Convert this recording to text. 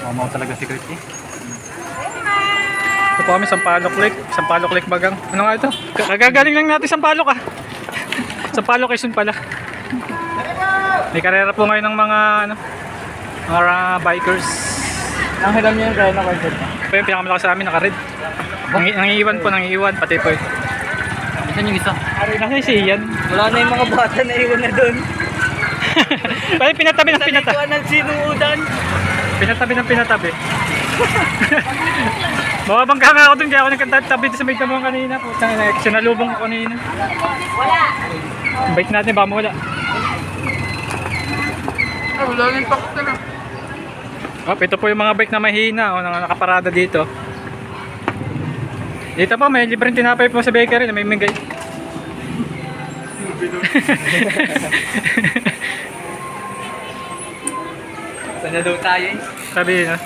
Mamaw talaga si Chris eh. Ito po kami, Sampaloc Lake. Sampaloc Lake Bagang. Ano nga ito? Kagagaling lang natin Sampaloc ah. Sampaloc Quezon pala. May karera po ngayon ng mga ano, mga bikers. Ang hiram niya yung kaya na-content na. Ito yung pinakamalakas sa amin, naka-red. Nangiiwan, pati po eh. Saan yung isa? Nasa si Ian. Wala na yung mga bata na iwan na doon. Pati pinatabi ng pinatabi. Sa ng sinuudan. Pinatabi. Mababangga nga ako dun, kaya ako nagkatabi sa may damuhan kanina. Putang ina, sinalubong ko kanina. Wala. Bike natin, baka mawala. Ay, wala na yung pakot na. Ito po yung mga bike na mahina, nakaparada dito. Dito po, may libreng tinapay po sa bakery na may mingay. Saan na daw tayo eh? Sabi na.